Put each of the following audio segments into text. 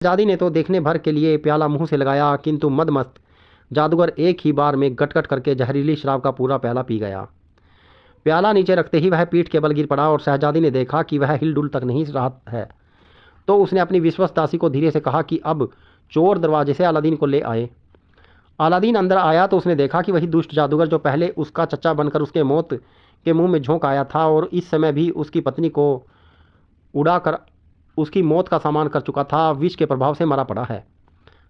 शहजादी ने तो देखने भर के लिए प्याला मुंह से लगाया, किंतु मदमस्त जादूगर एक ही बार में गटगट करके जहरीली शराब का पूरा प्याला पी गया। प्याला नीचे रखते ही वह पीठ के बल गिर पड़ा और शहजादी ने देखा कि वह हिलडुल तक नहीं रहा है। तो उसने अपनी विश्वस्त दासी को धीरे से कहा कि अब चोर दरवाजे से अलादीन को ले आए। अलादीन अंदर आया तो उसने देखा कि वही दुष्ट जादूगर जो पहले उसका चच्चा बनकर उसके मौत के मुंह में झोंक आया था और इस समय भी उसकी पत्नी को उड़ाकर उसकी मौत का सामान कर चुका था, विष के प्रभाव से मरा पड़ा है।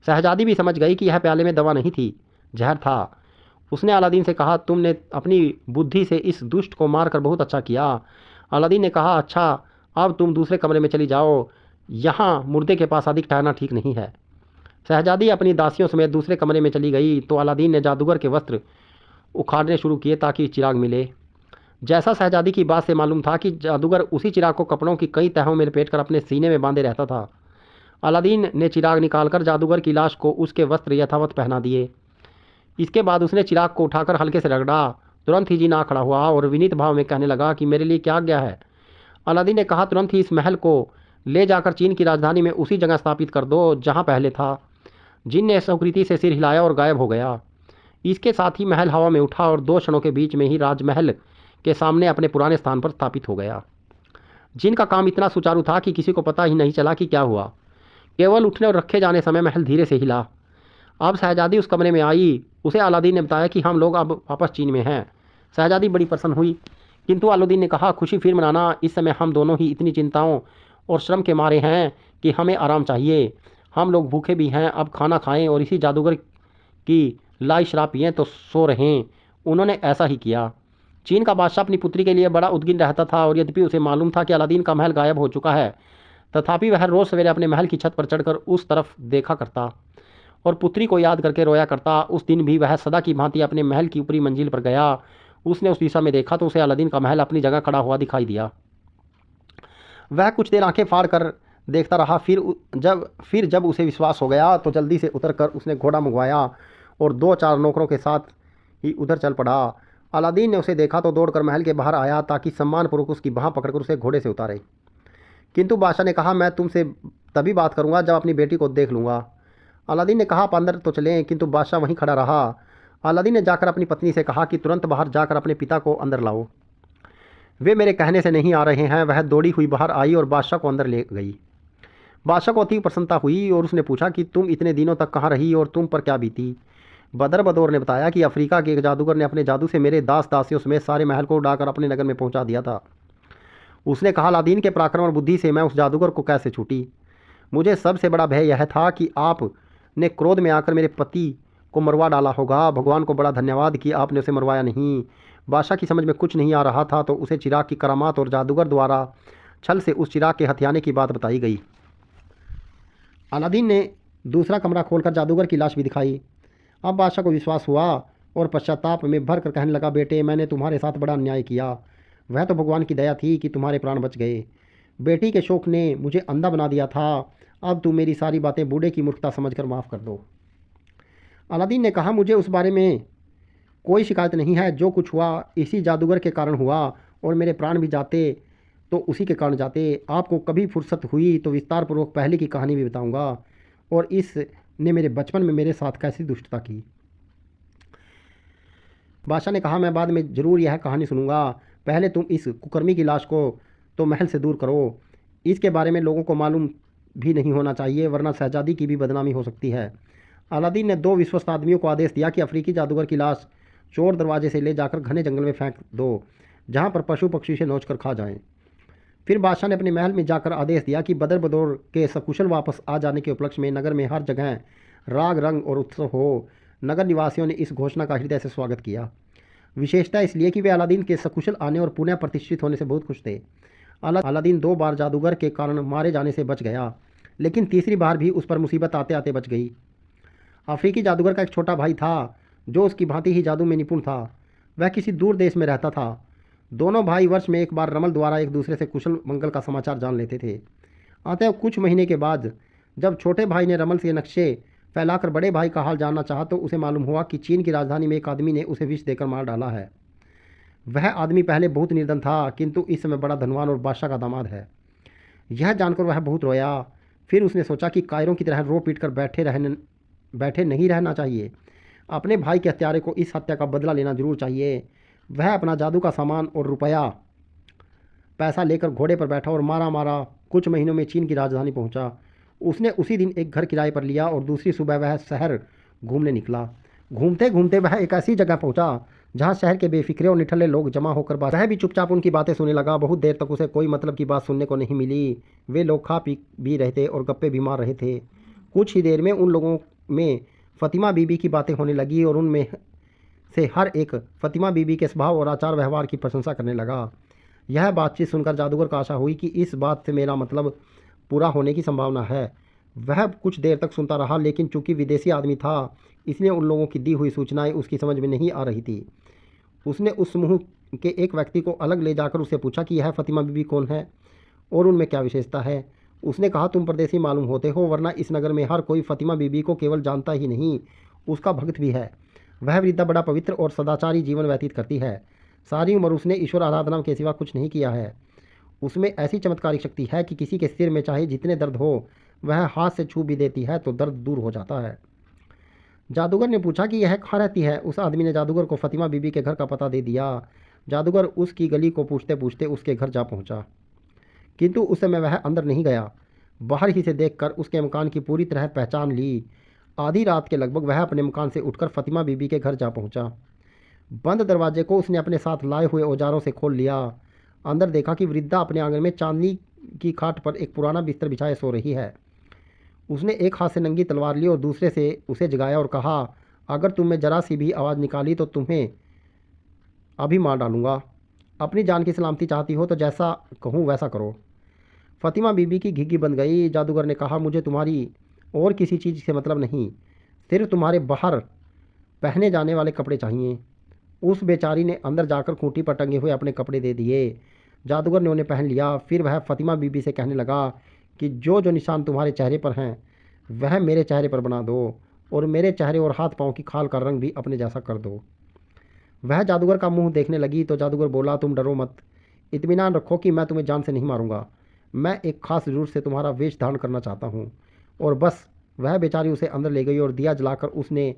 शहजादी भी समझ गई कि यह प्याले में दवा नहीं थी, जहर था। उसने अलादीन से कहा, तुमने अपनी बुद्धि से इस दुष्ट को मारकर बहुत अच्छा किया। अलादीन ने कहा, अच्छा अब तुम दूसरे कमरे में चली जाओ, यहाँ मुर्दे के पास अधिक ठहरना ठीक नहीं है। शहजादी अपनी दासियों समेत दूसरे कमरे में चली गई तो अलादीन ने जादूगर के वस्त्र उखाड़ने शुरू किए ताकि चिराग मिले। जैसा शहजादी की बात से मालूम था कि जादूगर उसी चिराग को कपड़ों की कई तहों में लपेटकर अपने सीने में बांधे रहता था। अलादीन ने चिराग निकालकर जादूगर की लाश को उसके वस्त्र यथावत पहना दिए। इसके बाद उसने चिराग को उठाकर हल्के से रगड़ा। तुरंत ही जीना खड़ा हुआ और विनीत भाव में कहने लगा कि मेरे लिए क्या आज्ञा है। अलादीन ने कहा, तुरंत ही इस महल को ले जाकर चीन की राजधानी में उसी जगह स्थापित कर दो जहाँ पहले था। जिन ने सुकृति से सिर हिलाया और गायब हो गया। इसके साथ ही महल हवा में उठा और 2 क्षणों के बीच में ही राजमहल के सामने अपने पुराने स्थान पर स्थापित हो गया। जिन का काम इतना सुचारू था कि किसी को पता ही नहीं चला कि क्या हुआ। केवल उठने और रखे जाने समय महल धीरे से हिला। अब शहजादी उस कमरे में आई। उसे अलादीन ने बताया कि हम लोग अब वापस चीन में हैं। शहजादी बड़ी प्रसन्न हुई, किंतु अलादीन ने कहा, खुशी फिर मनाना, इस समय हम दोनों ही इतनी चिंताओं और श्रम के मारे हैं कि हमें आराम चाहिए। हम लोग भूखे भी हैं, अब खाना खाएं और इसी जादूगर की लाई शराब पिएं तो सो रहें। उन्होंने ऐसा ही किया। चीन का बादशाह अपनी पुत्री के लिए बड़ा उद्विग्न रहता था और यद्यपि उसे मालूम था कि अलादीन का महल गायब हो चुका है, तथापि वह रोज़ सवेरे अपने महल की छत पर चढ़कर उस तरफ देखा करता और पुत्री को याद करके रोया करता। उस दिन भी वह सदा की भांति अपने महल की ऊपरी मंजिल पर गया। उसने उस दिशा में देखा तो उसे अलादीन का महल अपनी जगह खड़ा हुआ दिखाई दिया। वह कुछ देर आंखें फाड़ कर देखता रहा। फिर जब उसे विश्वास हो गया तो जल्दी से उतर कर उसने घोड़ा मंगवाया और 2-4 नौकरों के साथ ही उधर चल पड़ा। अलादीन ने उसे देखा तो दौड़कर महल के बाहर आया ताकि सम्मानपूर्वक उसकी बाँह पकड़कर उसे घोड़े से उतारे। किंतु बादशाह ने कहा, मैं तुमसे तभी बात करूंगा जब अपनी बेटी को देख लूँगा। अलादीन ने कहा, आप अंदर तो चलें, किंतु बादशाह वहीं खड़ा रहा। अलादीन ने जाकर अपनी पत्नी से कहा कि तुरंत बाहर जाकर अपने पिता को अंदर लाओ, वे मेरे कहने से नहीं आ रहे हैं। वह दौड़ी हुई बाहर आई और बादशाह को अंदर ले गई। बादशाह को अति प्रसन्नता हुई और उसने पूछा कि तुम इतने दिनों तक कहाँ रही और तुम पर क्या बीती। बदर बदौर ने बताया कि अफ्रीका के एक जादूगर ने अपने जादू से मेरे दास दासियों समेत सारे महल को उड़ाकर अपने नगर में पहुंचा दिया था। उसने कहा, अलादीन के पराक्रम और बुद्धि से मैं उस जादूगर को कैसे छूटी। मुझे सबसे बड़ा भय यह था कि आपने क्रोध में आकर मेरे पति को मरवा डाला होगा। भगवान को बड़ा धन्यवाद कि आपने उसे मरवाया नहीं। बादशाह की समझ में कुछ नहीं आ रहा था तो उसे चिराग की करामात और जादूगर द्वारा छल से उस चिराग के हथियाने की बात बताई गई। अलादीन ने दूसरा कमरा खोलकर जादूगर की लाश भी दिखाई। अब बादशाह को विश्वास हुआ और पश्चाताप में भर कर कहने लगा, बेटे, मैंने तुम्हारे साथ बड़ा अन्याय किया। वह तो भगवान की दया थी कि तुम्हारे प्राण बच गए। बेटी के शोक ने मुझे अंधा बना दिया था। अब तुम मेरी सारी बातें बूढ़े की मूर्खता समझकर माफ़ कर दो। अलादीन ने कहा, मुझे उस बारे में कोई शिकायत नहीं है। जो कुछ हुआ इसी जादूगर के कारण हुआ और मेरे प्राण भी जाते तो उसी के कारण जाते। आपको कभी फुर्सत हुई तो विस्तार पूर्वक पहले की कहानी भी बताऊंगा और इसने मेरे बचपन में मेरे साथ कैसी दुष्टता की। बादशाह ने कहा, मैं बाद में ज़रूर यह कहानी सुनूंगा। पहले तुम इस कुकर्मी की लाश को तो महल से दूर करो। इसके बारे में लोगों को मालूम भी नहीं होना चाहिए, वरना शहजादी की भी बदनामी हो सकती है। अलादीन ने 2 विश्वस्त आदमियों को आदेश दिया कि अफ्रीकी जादूगर की लाश चोर दरवाजे से ले जाकर घने जंगल में फेंक दो, जहाँ पर पशु पक्षी से नोच कर खा जाएं। फिर बादशाह ने अपने महल में जाकर आदेश दिया कि बदर बदौर के सकुशल वापस आ जाने के उपलक्ष्य में नगर में हर जगह राग रंग और उत्सव हो। नगर निवासियों ने इस घोषणा का हृदय से स्वागत किया, विशेषता इसलिए कि वे अलादीन के सकुशल आने और पुनः प्रतिष्ठित होने से बहुत खुश थे। अलादीन 2 बार जादूगर के कारण मारे जाने से बच गया, लेकिन तीसरी बार भी उस पर मुसीबत आते आते बच गई। अफ्रीकी जादूगर का एक छोटा भाई था जो उसकी भांति ही जादू में निपुण था। वह किसी दूर देश में रहता था। दोनों भाई वर्ष में एक बार रमल द्वारा एक दूसरे से कुशल मंगल का समाचार जान लेते थे। अतः कुछ महीने के बाद जब छोटे भाई ने रमल से नक्शे फैलाकर बड़े भाई का हाल जानना चाहा तो उसे मालूम हुआ कि चीन की राजधानी में एक आदमी ने उसे विष देकर मार डाला है। वह आदमी पहले बहुत निर्धन था, किंतु इस समय बड़ा धनवान और बादशाह का दामाद है। यह जानकर वह बहुत रोया। फिर उसने सोचा कि कायरों की तरह रो पीट कर बैठे नहीं रहना चाहिए। अपने भाई के हत्यारे को इस हत्या का बदला लेना जरूर चाहिए। वह अपना जादू का सामान और रुपया पैसा लेकर घोड़े पर बैठा और मारा मारा कुछ महीनों में चीन की राजधानी पहुंचा। उसने उसी दिन एक घर किराए पर लिया और दूसरी सुबह वह शहर घूमने निकला। घूमते घूमते वह एक ऐसी जगह पहुंचा जहां शहर के बेफिक्रे और निठल्ले लोग जमा होकर वह भी चुपचाप उनकी बातें सुनने लगा। बहुत देर तक उसे कोई मतलब की बात सुनने को नहीं मिली। वे लोग खा पी भी रहे थे और गप्पे भी मार रहे थे। कुछ ही देर में उन लोगों में फ़तिमा बीबी की बातें होने लगी और उनमें से हर एक फ़तिमा बीबी के स्वभाव और आचार व्यवहार की प्रशंसा करने लगा। यह बातचीत सुनकर जादूगर को आशा हुई कि इस बात से मेरा मतलब पूरा होने की संभावना है। वह कुछ देर तक सुनता रहा, लेकिन चूंकि विदेशी आदमी था इसलिए उन लोगों की दी हुई सूचनाएं उसकी समझ में नहीं आ रही थी। उसने उस समूह के एक व्यक्ति को अलग ले जाकर उससे पूछा कि यह फ़तिमा बीबी कौन है और उनमें क्या विशेषता है। उसने कहा, तुम परदेसी मालूम होते हो, वरना इस नगर में हर कोई फ़तिमा बीबी को केवल जानता ही नहीं, उसका भक्त भी है। वह वृद्धा बड़ा पवित्र और सदाचारी जीवन व्यतीत करती है। सारी उम्र उसने ईश्वर आराधना के सिवा कुछ नहीं किया है। उसमें ऐसी चमत्कारिक शक्ति है कि किसी के सिर में चाहे जितने दर्द हो वह हाथ से छू भी देती है तो दर्द दूर हो जाता है। जादूगर ने पूछा कि यह कहाँ रहती है। उस आदमी ने जादूगर को फ़तिमा बीबी के घर का पता दे दिया। जादूगर उसकी गली को पूछते पूछते उसके घर जा पहुंचा, किंतु उस समय वह अंदर नहीं गया। बाहर ही से देखकर उसके मकान की पूरी तरह पहचान ली। आधी रात के लगभग वह अपने मकान से उठकर फ़तिमा बीबी के घर जा पहुंचा। बंद दरवाजे को उसने अपने साथ लाए हुए औजारों से खोल लिया। अंदर देखा कि वृद्धा अपने आंगन में चांदी की खाट पर एक पुराना बिस्तर बिछाए सो रही है। उसने एक हाथ से नंगी तलवार ली और दूसरे से उसे जगाया और कहा, अगर तुमने जरा सी भी आवाज़ निकाली तो तुम्हें अभी मार डालूंगा। अपनी जान की सलामती चाहती हो तो जैसा कहूँ वैसा करो। फ़तिमा बीबी की घिघी बंद गई। जादूगर ने कहा, मुझे तुम्हारी और किसी चीज़ से मतलब नहीं, सिर्फ तुम्हारे बाहर पहने जाने वाले कपड़े चाहिए। उस बेचारी ने अंदर जाकर खूंटी पर टंगे हुए अपने कपड़े दे दिए। जादूगर ने उन्हें पहन लिया। फिर वह फ़तिमा बीबी से कहने लगा कि जो जो निशान तुम्हारे चेहरे पर हैं वह मेरे चेहरे पर बना दो और मेरे चेहरे और हाथ पाँव की खाल का रंग भी अपने जैसा कर दो। वह जादूगर का मुंह देखने लगी तो जादूगर बोला, तुम डरो मत, इत्मीनान रखो कि मैं तुम्हें जान से नहीं मारूंगा। मैं एक खास ज़रूरत से तुम्हारा वेश धारण करना चाहता हूँ। और बस वह बेचारी उसे अंदर ले गई और दिया जलाकर उसने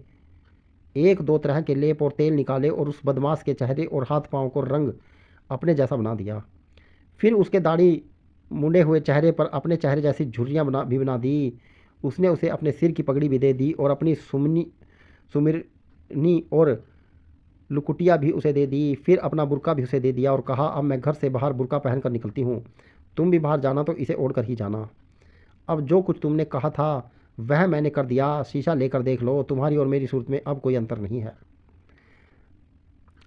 एक दो तरह के लेप और तेल निकाले और उस बदमाश के चेहरे और हाथ पाँव को रंग अपने जैसा बना दिया। फिर उसके दाढ़ी मुंडे हुए चेहरे पर अपने चेहरे जैसी झुर्रियाँ बना दी। उसने उसे अपने सिर की पगड़ी भी दे दी और अपनी सुमिरनी और लुकुटिया भी उसे दे दी। फिर अपना बुर्का भी उसे दे दिया और कहा, अब मैं घर से बाहर बुर्का पहनकर निकलती हूँ, तुम भी बाहर जाना तो इसे ओढ़ कर ही जाना। अब जो कुछ तुमने कहा था वह मैंने कर दिया। शीशा लेकर देख लो, तुम्हारी और मेरी सूरत में अब कोई अंतर नहीं है।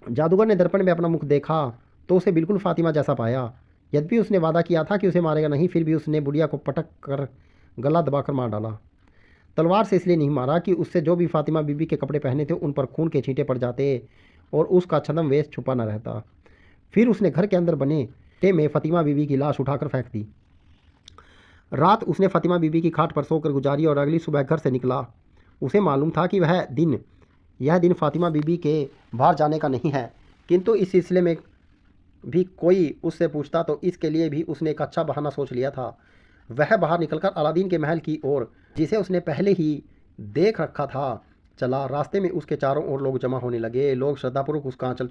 जादूगर ने दर्पण में अपना मुख देखा तो उसे बिल्कुल फ़ातिमा जैसा पाया। यद्यपि उसने वादा किया था कि उसे मारेगा नहीं, फिर भी उसने बुढ़िया को पटक कर गला दबाकर मार डाला। तलवार से इसलिए नहीं मारा कि उससे जो भी फ़ातिमा बीबी के कपड़े पहने थे उन पर खून के छींटे पड़ जाते और उसका छद्म वेश छुपा न रहता। फिर उसने घर के अंदर बने टे में फ़ातिमा बीबी की लाश उठाकर फेंक दी। रात उसने फ़ातिमा बीबी की खाट पर सोकर गुजारी और अगली सुबह घर से निकला। उसे मालूम था कि यह दिन फ़ातिमा बीबी के बाहर जाने का नहीं है, किंतु इस सिलसिले में भी कोई उससे पूछता तो इसके लिए भी उसने एक अच्छा बहाना सोच लिया था। वह बाहर निकलकर अलादीन के महल की ओर, जिसे उसने पहले ही देख रखा था, चला। रास्ते में उसके चारों ओर लोग जमा होने लगे। लोग श्रद्धापूर्वक उसका आंचल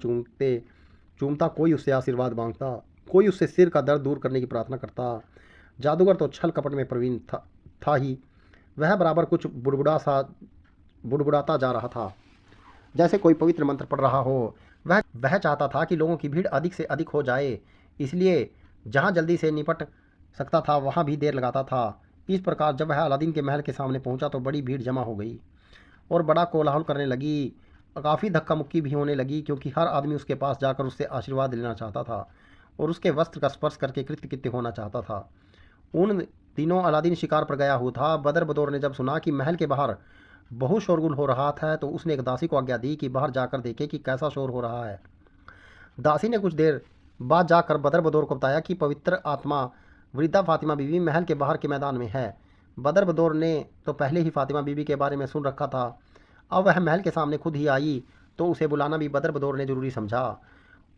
चूमता, कोई उससे आशीर्वाद मांगता, कोई उससे सिर का दर्द दूर करने की प्रार्थना करता। जादूगर तो छल कपट में प्रवीण था ही। वह बराबर कुछ बुड़बुड़ाता जा रहा था, जैसे कोई पवित्र मंत्र पढ़ रहा हो। वह चाहता था कि लोगों की भीड़ अधिक से अधिक हो जाए, इसलिए जहाँ जल्दी से निपट सकता था वहाँ भी देर लगाता था। इस प्रकार जब वह अलादीन के महल के सामने पहुँचा तो बड़ी भीड़ जमा हो गई और बड़ा कोलाहल करने लगी। काफ़ी धक्का मुक्की भी होने लगी, क्योंकि हर आदमी उसके पास जाकर उससे आशीर्वाद लेना चाहता था और उसके वस्त्र का स्पर्श करके कृत्य होना चाहता था। उन दिनों अलादीन शिकार पर गया हुआ था। बदर बदौर ने जब सुना कि महल के बाहर बहुत शोरगुल हो रहा था तो उसने एक दासी को आज्ञा दी कि बाहर जाकर देखे कि कैसा शोर हो रहा है। दासी ने कुछ देर बाद जाकर बदर बदौर को बताया कि पवित्र आत्मा वृद्धा फ़ातिमा बीबी महल के बाहर के मैदान में है। बदर बदौर ने तो पहले ही फ़ातिमा बीबी के बारे में सुन रखा था। अब वह महल के सामने खुद ही आई तो उसे बुलाना भी बदर बदौर ने जरूरी समझा।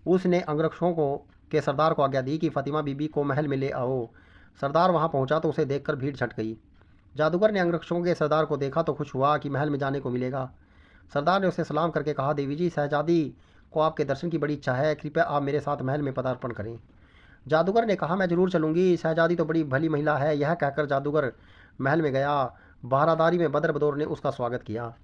उसने अंगरक्षकों के सरदार को आज्ञा दी कि फ़ातिमा बीबी को महल में ले आओ। सरदार वहाँ पहुँचा तो उसे देखकर भीड़ छट गई। जादूगर ने अंगरक्षकों के सरदार को देखा तो खुश हुआ कि महल में जाने को मिलेगा। सरदार ने उसे सलाम करके कहा, देवी जी, शहजादी को आपके दर्शन की बड़ी इच्छा है, कृपया आप मेरे साथ महल में पदार्पण करें। जादूगर ने कहा, मैं जरूर चलूंगी, शहजादी तो बड़ी भली महिला है। यह कहकर जादूगर महल में गया। बारादारी में बदर बदौर ने उसका स्वागत किया।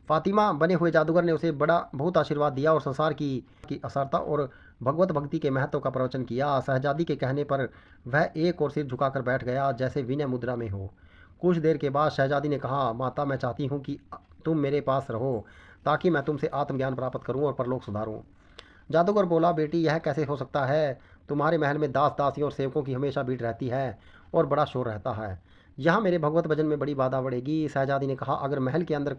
फातिमा बने हुए जादूगर ने उसे बहुत आशीर्वाद दिया और संसार की असरता और भगवत भक्ति के महत्व का प्रवचन किया। शहजादी के कहने पर वह एक और सिर झुकाकर बैठ गया, जैसे विनय मुद्रा में हो। कुछ देर के बाद शहजादी ने कहा, माता, मैं चाहती हूँ कि तुम मेरे पास रहो ताकि मैं तुमसे आत्मज्ञान प्राप्त करूँ और परलोक सुधारूँ। जादूगर बोला, बेटी, यह कैसे हो सकता है? तुम्हारे महल में दास दासियों और सेवकों की हमेशा भीड़ रहती है और बड़ा शोर रहता है। यहाँ मेरे भगवत भजन में बड़ी बाधा बढ़ेगी। शहजादी ने कहा, अगर महल के अंदर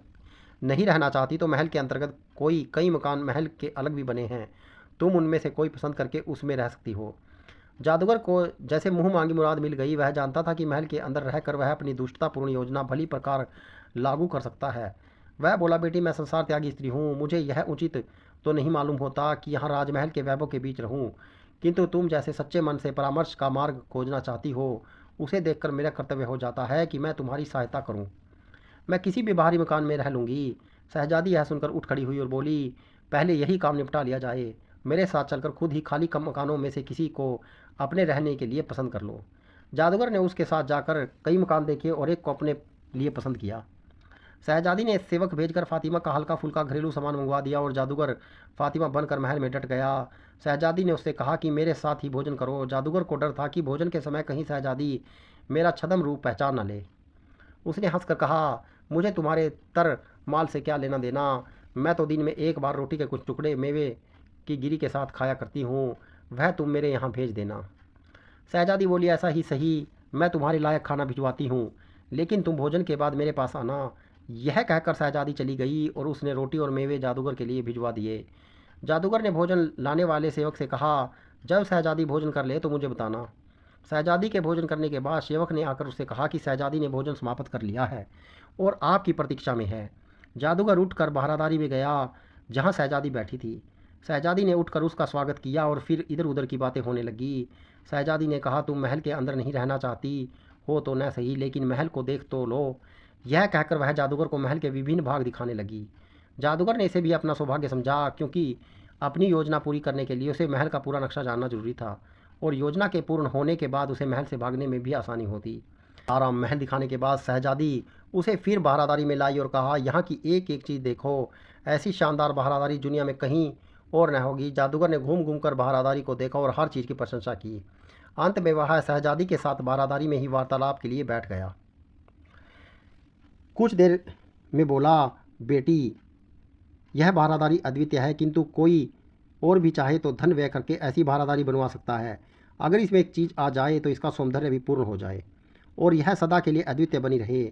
नहीं रहना चाहती तो महल के अंतर्गत कई मकान महल के अलग भी बने हैं, तुम उनमें से कोई पसंद करके उसमें रह सकती हो। जादूगर को जैसे मुंह मांगी मुराद मिल गई। वह जानता था कि महल के अंदर रहकर वह अपनी दुष्टतापूर्ण योजना भली प्रकार लागू कर सकता है। वह बोला, बेटी, मैं संसार त्यागी स्त्री हूँ, मुझे यह उचित तो नहीं मालूम होता कि यहाँ राजमहल के वैभव के बीच रहूँ, किंतु तुम जैसे सच्चे मन से परामर्श का मार्ग खोजना चाहती हो, उसे देखकर मेरा कर्तव्य हो जाता है कि मैं तुम्हारी सहायता करूँ। मैं किसी भी बाहरी मकान में रह लूँगी। शहजादी यह सुनकर उठ खड़ी हुई और बोली, पहले यही काम निपटा लिया जाए। मेरे साथ चलकर खुद ही खाली कम मकानों में से किसी को अपने रहने के लिए पसंद कर लो। जादूगर ने उसके साथ जाकर कई मकान देखे और एक को अपने लिए पसंद किया। शहजादी ने सेवक भेजकर फातिमा का हल्का फुल्का घरेलू सामान मंगवा दिया और जादूगर फातिमा बनकर महल में डट गया। शहजादी ने उससे कहा कि मेरे साथ ही भोजन करो। जादूगर को डर था कि भोजन के समय कहीं शहजादी मेरा छद्म रूप पहचान न ले। उसने हंसकर कहा, मुझे तुम्हारे तर माल से क्या लेना देना, मैं तो दिन में एक बार रोटी के कुछ टुकड़े मेवे की गिरी के साथ खाया करती हूँ, वह तुम मेरे यहाँ भेज देना। शहजादी बोली, ऐसा ही सही, मैं तुम्हारे लायक खाना भिजवाती हूँ, लेकिन तुम भोजन के बाद मेरे पास आना। यह कहकर शहजादी चली गई और उसने रोटी और मेवे जादूगर के लिए भिजवा दिए। जादूगर ने भोजन लाने वाले सेवक से कहा, जब शहजादी भोजन कर ले तो मुझे बताना। शहजादी के भोजन करने के बाद सेवक ने आकर उससे कहा कि शहजादी ने भोजन समाप्त कर लिया है और आपकी प्रतीक्षा में है। जादूगर उठकर बारादारी में गया जहाँ शहजादी बैठी थी। शहजादी ने उठकर उसका स्वागत किया और फिर इधर उधर की बातें होने लगी। शहजादी ने कहा, तुम महल के अंदर नहीं रहना चाहती हो तो न सही, लेकिन महल को देख तो लो। यह कहकर वह जादूगर को महल के विभिन्न भाग दिखाने लगी। जादूगर ने इसे भी अपना सौभाग्य समझा, क्योंकि अपनी योजना पूरी करने के लिए उसे महल का पूरा नक्शा जानना जरूरी था और योजना के पूर्ण होने के बाद उसे महल से भागने में भी आसानी होती। आराम महल दिखाने के बाद शहजादी उसे फिर बारादारी में लाई और कहा, यहाँ की एक एक चीज़ देखो, ऐसी शानदार बारादारी दुनिया में कहीं और न होगी। जादूगर ने घूम घूम कर बारादारी को देखा और हर चीज़ की प्रशंसा की। अंत में वह शहजादी के साथ बारादारी में ही वार्तालाप के लिए बैठ गया। कुछ देर में बोला, बेटी, यह बारादारी अद्वितीय है, किंतु कोई और भी चाहे तो धन व्यय करके ऐसी बारादारी बनवा सकता है। अगर इसमें एक चीज़ आ जाए तो इसका सौंदर्य भी पूर्ण हो जाए और यह सदा के लिए अद्वितीय बनी रहे।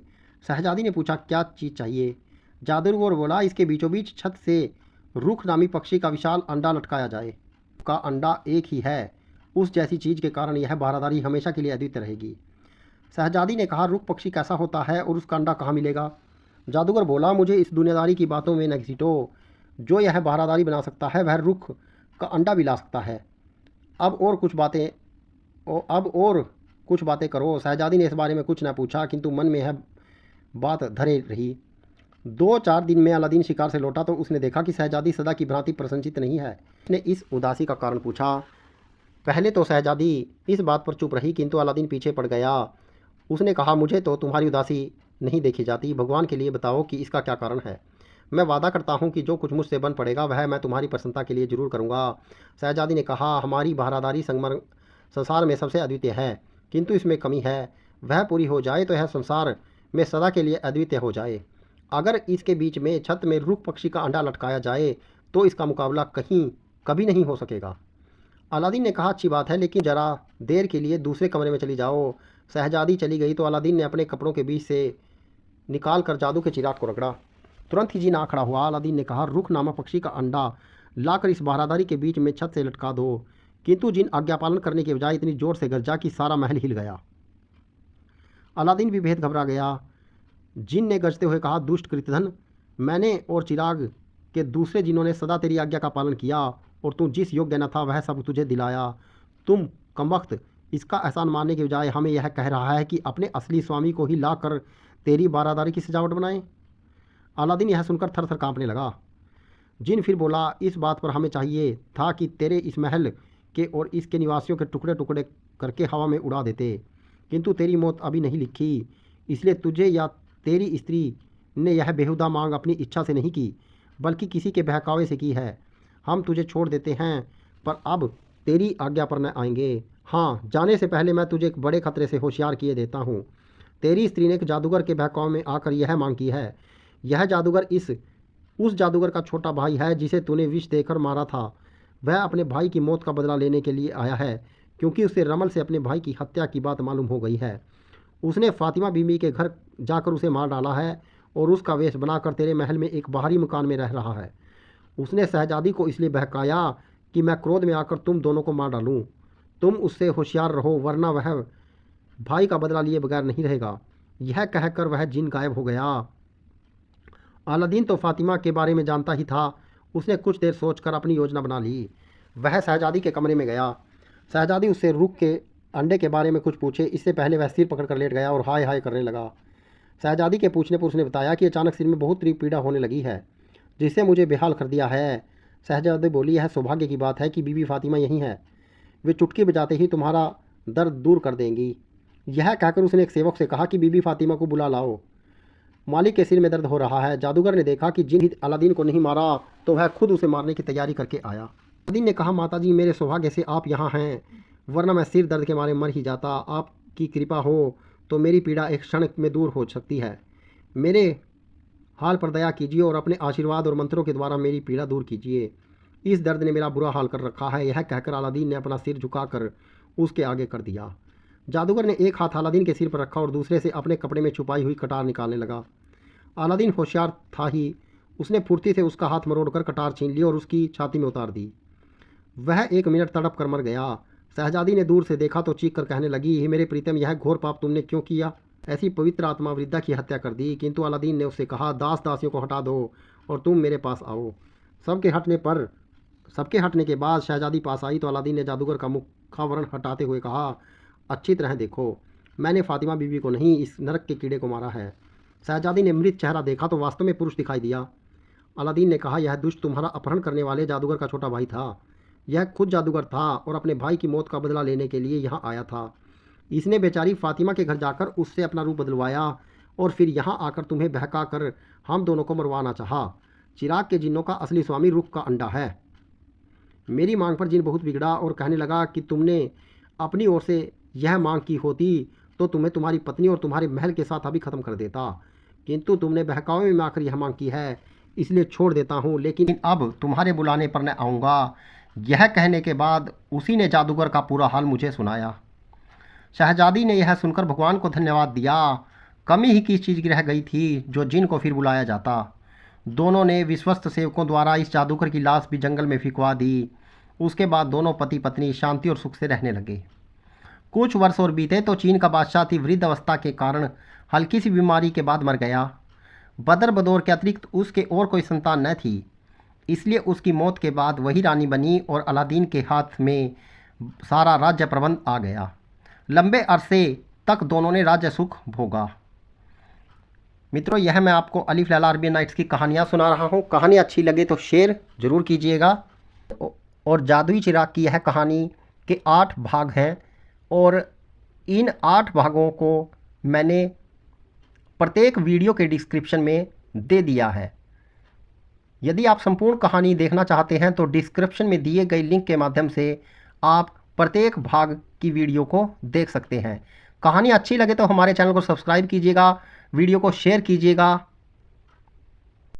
शहजादी ने पूछा, क्या चीज़ चाहिए? जादूगर बोला, इसके बीचों बीच छत से रुख नामी पक्षी का विशाल अंडा लटकाया जाए। का अंडा एक ही है, उस जैसी चीज़ के कारण यह बारादारी हमेशा के लिए अद्वितीय रहेगी। शहजादी ने कहा, रुख पक्षी कैसा होता है और उसका अंडा कहाँ मिलेगा? जादूगर बोला, मुझे इस दुनियादारी की बातों में न घसीटो। जो यह बारादारी बना सकता है वह रुख का अंडा भी ला सकता है। अब और कुछ बातें करो। शहजादी ने इस बारे में कुछ न पूछा, किंतु मन में यह बात धरे रही। 2-4 दिन में अलादीन शिकार से लौटा तो उसने देखा कि शहजादी सदा की भांति प्रसन्नचित्त नहीं है। उसने इस उदासी का कारण पूछा। पहले तो शहजादी इस बात पर चुप रही, किंतु अलादीन पीछे पड़ गया। उसने कहा, मुझे तो तुम्हारी उदासी नहीं देखी जाती, भगवान के लिए बताओ कि इसका क्या कारण है। मैं वादा करता हूँ कि जो कुछ मुझसे बन पड़ेगा वह मैं तुम्हारी प्रसन्नता के लिए जरूर करूँगा। शहजादी ने कहा, हमारी बारादारी संसार में सबसे अद्वितीय है, किंतु इसमें कमी है। वह पूरी हो जाए तो यह संसार में सदा के लिए अद्वितीय हो जाए। अगर इसके बीच में छत में रुख पक्षी का अंडा लटकाया जाए तो इसका मुकाबला कभी नहीं हो सकेगा। अलादीन ने कहा, अच्छी बात है, लेकिन ज़रा देर के लिए दूसरे कमरे में चली जाओ। शहजादी चली गई तो अलादीन ने अपने कपड़ों के बीच से निकाल कर जादू के चिराग को रगड़ा। तुरंत ही जीना आ खड़ा हुआ। अलादीन ने कहा, रुख नामक पक्षी का अंडा लाकर इस बारादारी के बीच में छत से लटका दो। किंतु जिन आज्ञा पालन करने के बजाय इतनी जोर से गरजा कि सारा महल हिल गया। अलादीन भी बेहद घबरा गया। जिन ने गरजते हुए कहा, दुष्ट कृतधन, मैंने और चिराग के दूसरे जिन्हों ने सदा तेरी आज्ञा का पालन किया और तू जिस योग्य न था वह सब तुझे दिलाया। तुम कमबख्त इसका एहसान मानने के बजाय हमें यह कह रहा है कि अपने असली स्वामी को ही ला कर तेरी बारादारी की सजावट बनाए। अलादीन यह सुनकर थर थर काँपने लगा। जिन फिर बोला, इस बात पर हमें चाहिए था कि तेरे इस महल के और इसके निवासियों के टुकड़े टुकड़े करके हवा में उड़ा देते, किंतु तेरी मौत अभी नहीं लिखी, इसलिए तुझे या तेरी स्त्री ने यह बेहुदा मांग अपनी इच्छा से नहीं की, बल्कि किसी के बहकावे से की है। हम तुझे छोड़ देते हैं, पर अब तेरी आज्ञा पर न आएंगे। हाँ, जाने से पहले मैं तुझे एक बड़े खतरे से होशियार किए देता हूँ। तेरी स्त्री ने एक जादूगर के बहकावे में आकर यह मांग की है। यह जादूगर उस जादूगर का छोटा भाई है जिसे तूने विष देकर मारा था। वह अपने भाई की मौत का बदला लेने के लिए आया है, क्योंकि उसे रमल से अपने भाई की हत्या की बात मालूम हो गई है। उसने फातिमा बीबी के घर जाकर उसे मार डाला है और उसका वेश बनाकर तेरे महल में एक बाहरी मकान में रह रहा है। उसने शहजादी को इसलिए बहकाया कि मैं क्रोध में आकर तुम दोनों को मार डालूं। तुम उससे होशियार रहो, वरना वह भाई का बदला लिए बगैर नहीं रहेगा। यह कहकर वह जिन गायब हो गया। अलादीन तो फातिमा के बारे में जानता ही था। उसने कुछ देर सोचकर अपनी योजना बना ली। वह शहजादी के कमरे में गया। शहजादी उससे रुख के अंडे के बारे में कुछ पूछे इससे पहले वह सिर पकड़ कर लेट गया और हाय हाय करने लगा। शहजादी के पूछने पर उसने बताया कि अचानक सिर में बहुत पीड़ा होने लगी है, जिससे मुझे बेहाल कर दिया है। शहजादी बोली, यह सौभाग्य की बात है कि बीबी फातिमा यहीं है। वे चुटकी बजाते ही तुम्हारा दर्द दूर कर देंगी। यह कहकर उसने एक सेवक से कहा कि बीबी फातिमा को बुला लाओ, मालिक के सिर में दर्द हो रहा है। जादूगर ने देखा कि जिन अलादीन को नहीं मारा तो वह खुद उसे मारने की तैयारी करके आया। अलादीन ने कहा, माताजी, मेरे सौभाग्य से आप यहाँ हैं, वरना मैं सिर दर्द के मारे मर ही जाता। आपकी कृपा हो तो मेरी पीड़ा एक क्षण में दूर हो सकती है। मेरे हाल पर दया कीजिए और अपने आशीर्वाद और मंत्रों के द्वारा मेरी पीड़ा दूर कीजिए। इस दर्द ने मेरा बुरा हाल कर रखा है। यह कहकर अलादीन ने अपना सिर झुकाकर उसके आगे कर दिया। जादूगर ने एक हाथ अलादीन के सिर पर रखा और दूसरे से अपने कपड़े में छुपाई हुई कटार निकालने लगा। अलादीन होशियार था ही, उसने फुर्ती से उसका हाथ मरोड़कर कटार छीन ली और उसकी छाती में उतार दी। वह 1 मिनट तड़प कर मर गया। शहजादी ने दूर से देखा तो चीख कर कहने लगी, हे मेरे प्रीतम, यह घोर पाप तुमने क्यों किया? ऐसी पवित्र आत्मा वृद्धा की हत्या कर दी। किंतु अलादीन ने उससे कहा, दास दासियों को हटा दो और तुम मेरे पास आओ। सबके हटने के बाद शहजादी पास आई तो अलादीन ने जादूगर का मुखावरण हटाते हुए कहा, अच्छी तरह देखो, मैंने फातिमा बीबी को नहीं, इस नरक के कीड़े को मारा है। शहजादी ने मृत चेहरा देखा तो वास्तव में पुरुष दिखाई दिया। अलादीन ने कहा, यह दुष्ट तुम्हारा अपहरण करने वाले जादूगर का छोटा भाई था। यह खुद जादूगर था और अपने भाई की मौत का बदला लेने के लिए यहाँ आया था। इसने बेचारी फातिमा के घर जाकर उससे अपना रूप बदलवाया और फिर यहाँ आकर तुम्हें बहका कर हम दोनों को मरवाना चाहा। चिराग के जिन्नों का असली स्वामी रुख का अंडा है। मेरी मांग पर जिन बहुत बिगड़ा और कहने लगा कि तुमने अपनी ओर से यह मांग की होती तो तुम्हें तुम्हारी पत्नी और तुम्हारे महल के साथ अभी ख़त्म कर देता, किंतु तुमने बहकावे में आकर यह मांग की है, इसलिए छोड़ देता हूँ, लेकिन अब तुम्हारे बुलाने पर न आऊँगा। यह कहने के बाद उसी ने जादूगर का पूरा हाल मुझे सुनाया। शहजादी ने यह सुनकर भगवान को धन्यवाद दिया। कमी ही किस चीज़ की रह गई थी जो जिन को फिर बुलाया जाता। दोनों ने विश्वस्त सेवकों द्वारा इस जादूगर की लाश भी जंगल में फिकवा दी। उसके बाद दोनों पति पत्नी शांति और सुख से रहने लगे। कुछ वर्ष और बीते तो चीन का बादशाह थी वृद्ध अवस्था के कारण हल्की सी बीमारी के बाद मर गया। बदर बदौर के अतिरिक्त उसके और कोई संतान न थी, इसलिए उसकी मौत के बाद वही रानी बनी और अलादीन के हाथ में सारा राज्य प्रबंध आ गया। लंबे अरसे तक दोनों ने राज्य सुख भोगा। मित्रों, यह मैं आपको अलिफ लैला अरबियन नाइट्स की कहानियाँ सुना रहा हूँ। कहानी अच्छी लगे तो शेयर ज़रूर कीजिएगा। और जादुई चिराग की यह कहानी के 8 भाग हैं और इन 8 भागों को मैंने प्रत्येक वीडियो के डिस्क्रिप्शन में दे दिया है। यदि आप संपूर्ण कहानी देखना चाहते हैं तो डिस्क्रिप्शन में दिए गए लिंक के माध्यम से आप प्रत्येक भाग की वीडियो को देख सकते हैं। कहानी अच्छी लगे तो हमारे चैनल को सब्सक्राइब कीजिएगा, वीडियो को शेयर कीजिएगा